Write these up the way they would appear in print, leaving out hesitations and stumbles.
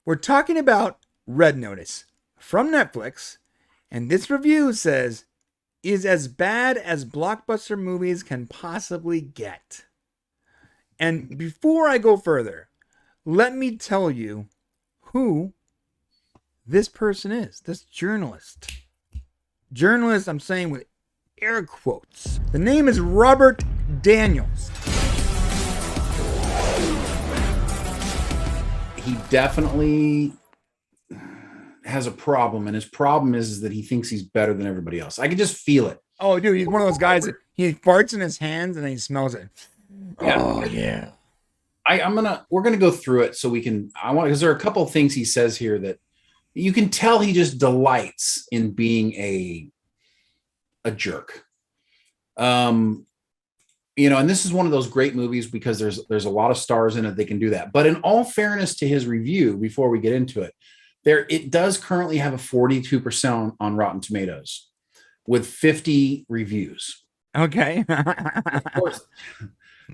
We're talking about Red Notice from Netflix, and this review says is as bad as blockbuster movies can possibly get. And before I go further, let me tell you who this person is, this journalist. Journalist, I'm saying with air quotes. The name is Robert Daniels. He definitely has a problem, and his problem is that he thinks he's better than everybody else. I can just feel it. Oh, dude, he's one of those guys that he farts in his hands and then he smells it. Yeah. Oh, yeah. We're gonna go through it so we can. Because there are a couple of things he says here that you can tell he just delights in being a jerk. And this is one of those great movies because there's a lot of stars in it. They can do that. But in all fairness to his review, before we get into it, it does currently have a 42% on Rotten Tomatoes with 50 reviews. Okay.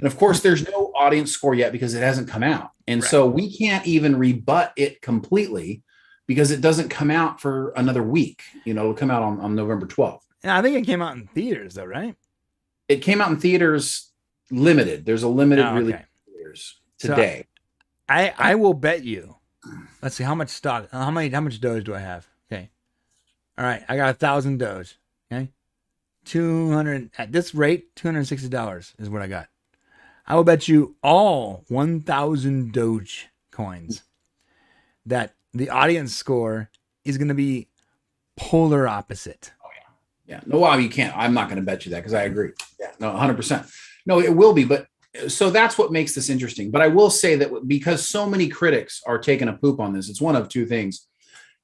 Of course, there's no audience score yet because it hasn't come out. And right. So we can't even rebut it completely because it doesn't come out for another week. It'll come out on November 12th. Yeah, I think it came out in theaters though, right? It came out in theaters limited. There's a limited release theaters today. So I will bet you. Let's see how much stock. How much Doge do I have? Okay. All right, I got 1,000 Doge. Okay. 200 at this rate. $260 is what I got. I will bet you all 1,000 Doge coins that the audience score is going to be polar opposite. Oh yeah, yeah. No, well, you can't. I'm not going to bet you that because I agree. Yeah, no, 100%. No, it will be, but so that's what makes this interesting. But I will say that because so many critics are taking a poop on this, it's one of two things: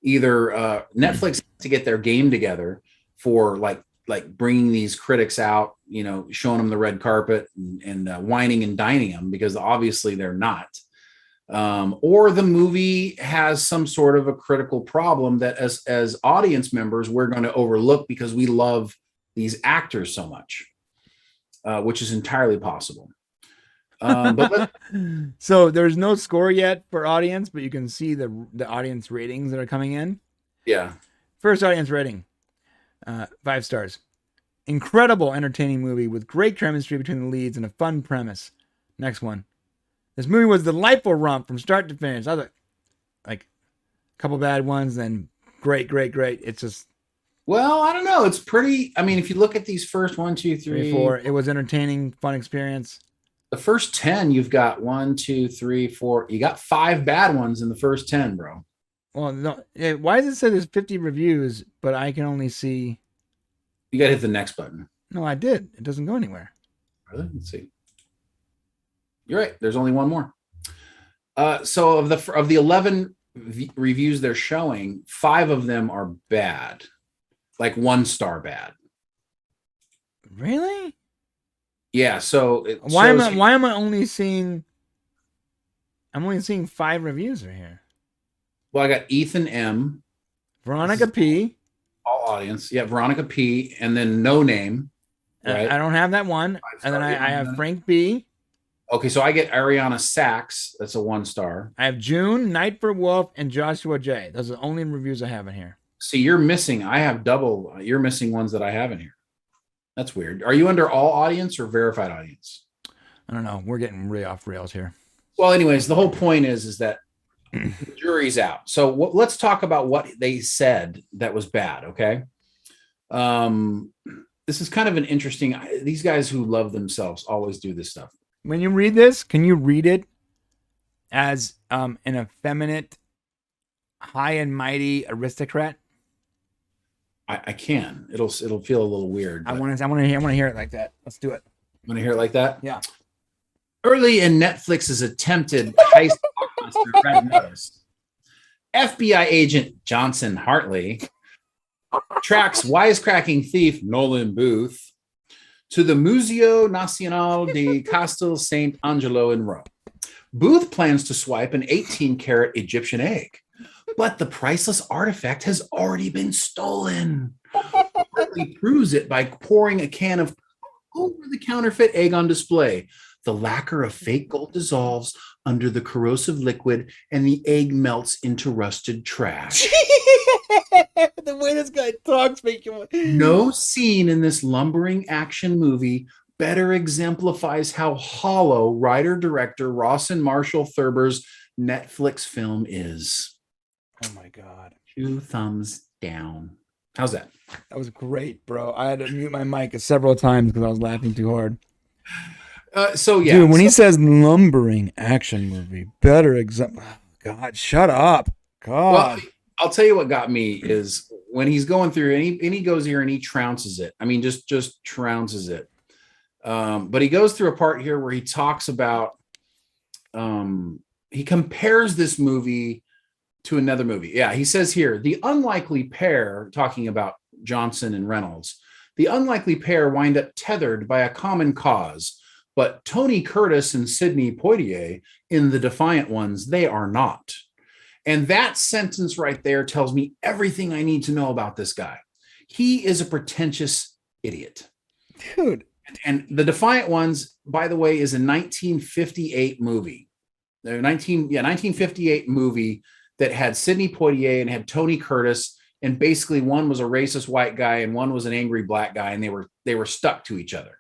either Netflix has to get their game together for like bringing these critics out, showing them the red carpet and whining and dining them because obviously they're not. Or the movie has some sort of a critical problem that as audience members, we're going to overlook because we love these actors so much, which is entirely possible. So there's no score yet for audience, but you can see the audience ratings that are coming in. Yeah. First audience rating, 5 stars. Incredible, entertaining movie with great chemistry between the leads and a fun premise. Next one. This movie was a delightful romp from start to finish. I was like a couple bad ones, then great. It's just. Well, I don't know. It's pretty. I mean, if you look at these first 1, 2, 3, 4, it was entertaining, fun experience. The first 10, you've got 1, 2, 3, 4. You got 5 bad ones in the first 10, bro. Well, no. Why does it say there's 50 reviews, but I can only see? You got to hit the next button. No, I did. It doesn't go anywhere. Really? Let's see. You're right. There's only one more. So of the 11 reviews they're showing, 5 of them are bad, like 1 star bad. Really? Yeah. So why am I only seeing? I'm only seeing 5 reviews right here. Well, I got Ethan M, Veronica P, all audience. Yeah, Veronica P, and then No Name. Right? I don't have that one, and then I have Frank B. Okay, so I get Ariana Sachs. That's a 1 star. I have June, Night for Wolf, and Joshua J. Those are the only reviews I have in here. See, you're missing. I have double. You're missing ones that I have in here. That's weird. Are you under all audience or verified audience? I don't know. We're getting really off rails here. Well, anyways, the whole point is that the jury's out. So let's talk about what they said that was bad. Okay. This is kind of an interesting. These guys who love themselves always do this stuff. When you read this, can you read it as an effeminate, high and mighty aristocrat? I can. It'll feel a little weird. I want to hear it like that. Let's do it. You want to hear it like that? Yeah. Early in Netflix's attempted heist blockbuster Red Notice, FBI agent Johnson Hartley tracks wisecracking thief Nolan Booth to the Museo Nazionale di Castel Sant'Angelo in Rome. Booth plans to swipe an 18-karat Egyptian egg, but the priceless artifact has already been stolen. Hartley proves it by pouring a can of over the counterfeit egg on display. The lacquer of fake gold dissolves under the corrosive liquid, and the egg melts into rusted trash. The way this guy talks makes you. No scene in this lumbering action movie better exemplifies how hollow writer-director Rawson Marshall Thurber's Netflix film is. Oh my God. 2 thumbs down. How's that? That was great, bro. I had to mute my mic several times because I was laughing too hard. Dude, when he says lumbering action movie, better example. Oh, God, shut up. God. Well, I'll tell you what got me is when he's going through and he goes here and he trounces it. I mean, just trounces it. But he goes through a part here where he talks about he compares this movie to another movie. Yeah, he says here, the unlikely pair, talking about Johnson and Reynolds, the unlikely pair wind up tethered by a common cause. But Tony Curtis and Sidney Poitier in The Defiant Ones, they are not. And that sentence right there tells me everything I need to know about this guy. He is a pretentious idiot. Dude. And The Defiant Ones, by the way, is a 1958 movie. 1958 movie that had Sidney Poitier and had Tony Curtis. And basically one was a racist white guy and one was an angry black guy. And they were stuck to each other.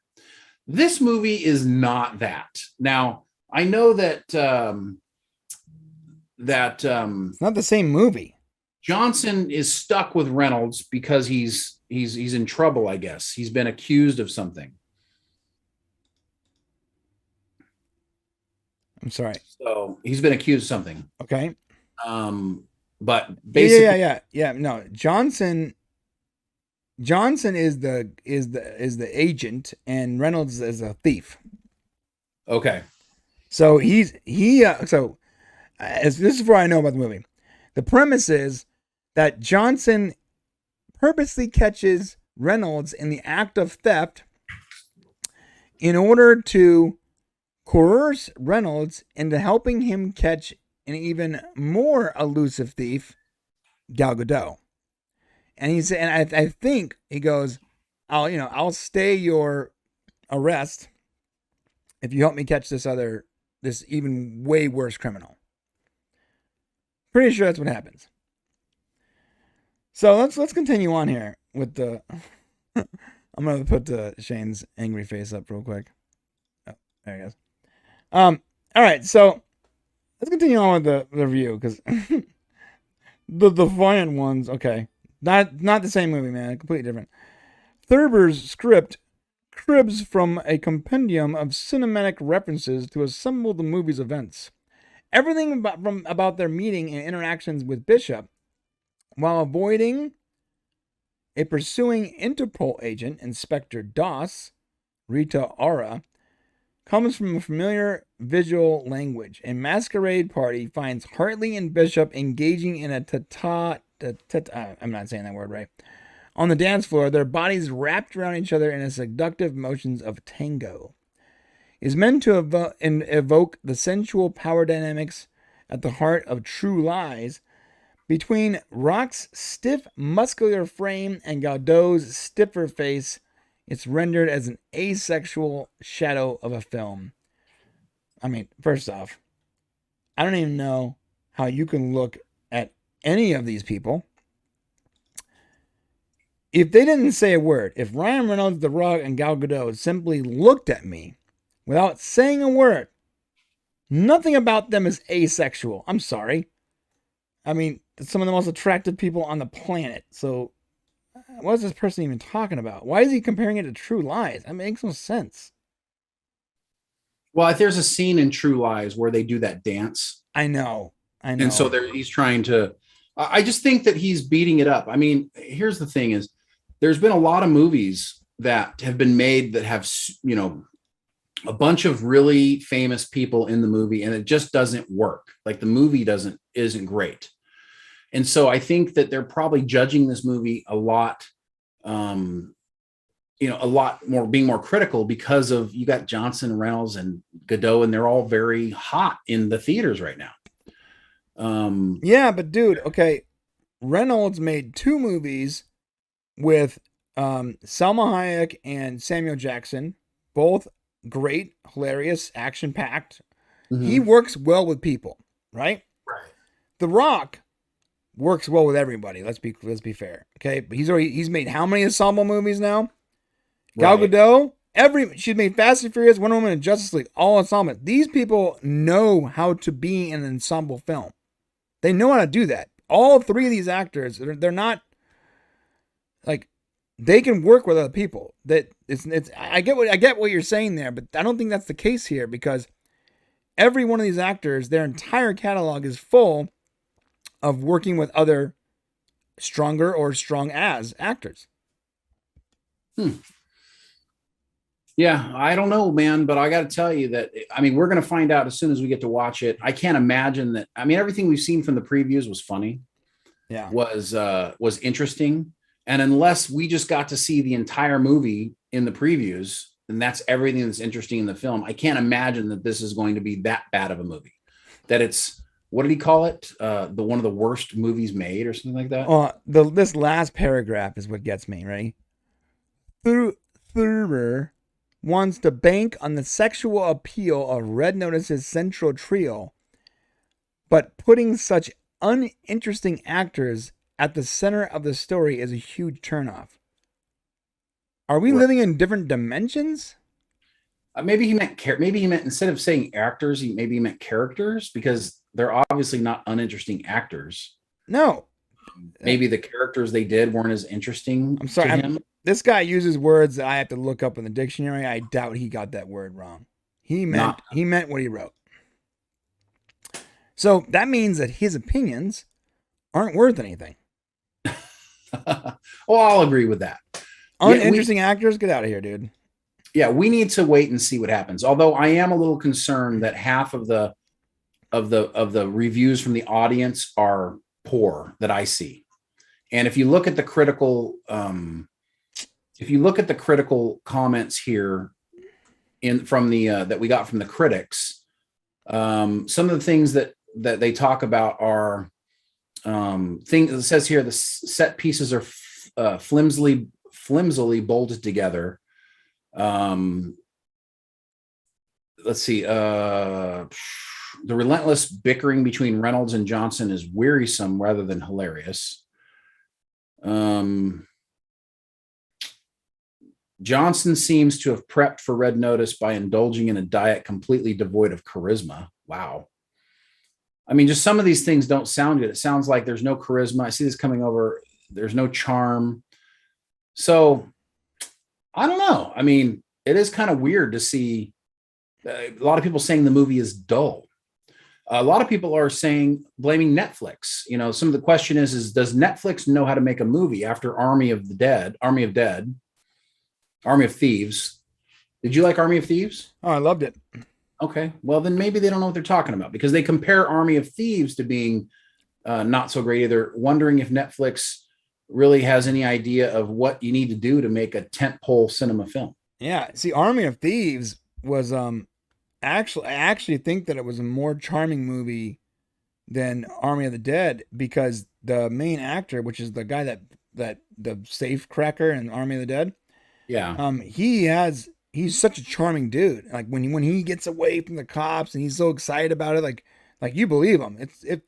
This movie is not that. Now, I know that it's not the same movie. Johnson is stuck with Reynolds because he's in trouble, I guess. He's been accused of something. I'm sorry. So he's been accused of something. Okay. But basically, yeah. No, Johnson is the agent, and Reynolds is a thief. Okay. So this is where I know about the movie. The premise is that Johnson purposely catches Reynolds in the act of theft in order to coerce Reynolds into helping him catch an even more elusive thief, Gal Gadot. And I think he goes, I'll stay your arrest if you help me catch this even way worse criminal. Pretty sure that's what happens. So let's continue on here with the. I'm gonna put Shane's angry face up real quick. Oh, there he goes. All right, so let's continue on with the review because the Defiant Ones. Okay, not the same movie, man. Completely different. Thurber's script cribs from a compendium of cinematic references to assemble the movie's events. Everything about their meeting and interactions with Bishop, while avoiding a pursuing Interpol agent, Inspector Doss, Rita Ora, comes from a familiar visual language. A masquerade party finds Hartley and Bishop engaging in a I'm not saying that word right. On the dance floor, their bodies wrapped around each other in a seductive motions of tango. It is meant to evoke the sensual power dynamics at the heart of True Lies between Rock's stiff, muscular frame and Gadot's stiffer face. It's rendered as an asexual shadow of a film. I mean, first off, I don't even know how you can look at any of these people. If they didn't say a word, if Ryan Reynolds, The Rock, and Gal Gadot simply looked at me without saying a word, nothing about them is asexual. I'm sorry. I mean, some of the most attractive people on the planet. So, what is this person even talking about? Why is he comparing it to True Lies? That makes no sense. Well, there's a scene in True Lies where they do that dance. I know. And so he's trying to. I just think that he's beating it up. I mean, here's the thing: is there's been a lot of movies that have been made that have, a bunch of really famous people in the movie, and it just doesn't work. Like the movie isn't great. And so I think that they're probably judging this movie a lot, a lot more, being more critical because of you got Johnson, Reynolds, and Gadot, and they're all very hot in the theaters right now. Yeah, but dude, okay, Reynolds made 2 movies with Salma Hayek and Samuel Jackson, both great, hilarious, action-packed. Mhm. He works well with people, right? Right. The Rock works well with everybody. Let's be fair, okay? But he's made how many ensemble movies now? Gal Right. Gadot, she's made Fast and Furious, Wonder Woman, and Justice League, all ensemble. These people know how to be in an ensemble film. They know how to do that. All three of these actors, they're not like they can work with other people. That it's I get what you're saying there, but I don't think that's the case here because every one of these actors, their entire catalog is full of working with other stronger or strong as actors. Yeah, I don't know, man, but I got to tell you that, I mean, we're going to find out as soon as we get to watch it. I can't imagine that. I mean, everything we've seen from the previews was funny. Yeah. Was interesting. And unless we just got to see the entire movie in the previews, and that's everything that's interesting in the film, I can't imagine that this is going to be that bad of a movie. That it's, what did he call it? The one of the worst movies made or something like that? This last paragraph is what gets me, right? Thurber wants to bank on the sexual appeal of Red Notice's central trio, but putting such uninteresting actors at the center of the story is a huge turnoff. Are we living in different dimensions? Maybe he meant instead of saying actors, he meant characters, because they're obviously not uninteresting actors. No. Maybe the characters they did weren't as interesting. I'm sorry. This guy uses words that I have to look up in the dictionary. I doubt he got that word wrong. He meant what he wrote. So that means that his opinions aren't worth anything. Well, I'll agree with that. Uninteresting actors, get out of here, dude. Yeah, we need to wait and see what happens. Although I am a little concerned that half of the reviews from the audience are poor that I see. And if you look at the critical comments here from the that we got from the critics, some of the things that they talk about are things. It says here the set pieces are flimsily bolted together. Let's see. The relentless bickering between Reynolds and Johnson is wearisome rather than hilarious. Johnson seems to have prepped for Red Notice by indulging in a diet completely devoid of charisma. Wow. I mean, just some of these things don't sound good. It sounds like there's no charisma. I see this coming over. There's no charm. So I don't know. I mean, it is kind of weird to see a lot of people saying the movie is dull. A lot of people are blaming Netflix. You know, some of the question is does Netflix know how to make a movie after Army of Thieves? Did you like Army of Thieves? Oh, I loved it. Okay. Well, then maybe they don't know what they're talking about, because they compare Army of Thieves to being not so great either, wondering if Netflix really has any idea of what you need to do to make a tentpole cinema film. Yeah. See, Army of Thieves was I actually think that it was a more charming movie than Army of the Dead, because the main actor, which is the guy that the safe cracker in Army of the Dead. Yeah. He's such a charming dude. Like when he gets away from the cops and he's so excited about it, like you believe him.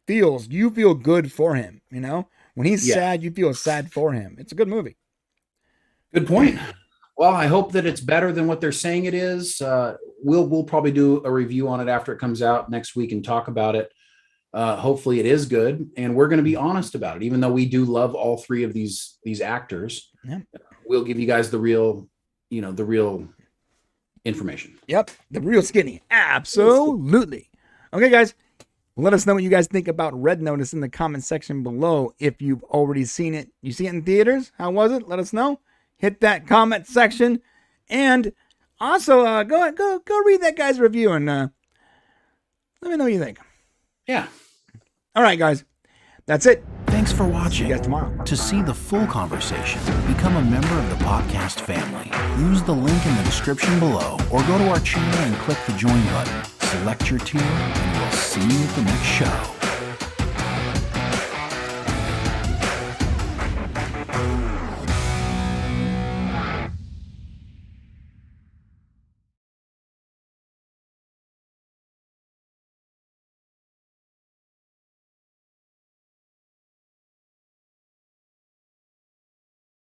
You feel good for him, you know? When he's sad, you feel sad for him. It's a good movie. Good point. Well, I hope that it's better than what they're saying it is. We'll probably do a review on it after it comes out next week and talk about it. Hopefully it is good, and we're going to be honest about it. Even though we do love all three of these actors, we'll give you guys the real information. Yep, the real skinny. Absolutely. Okay, guys. Let us know what you guys think about Red Notice in the comment section below. If you've already seen it, you see it in theaters, how was it? Let us know. Hit that comment section, and also go read that guy's review and let me know what you think. Yeah. All right, guys, that's it. Thanks for watching. See you guys tomorrow. To see the full conversation, become a member of the podcast family. Use the link in the description below, or go to our channel and click the join button. Select your tier, and we'll see you at the next show.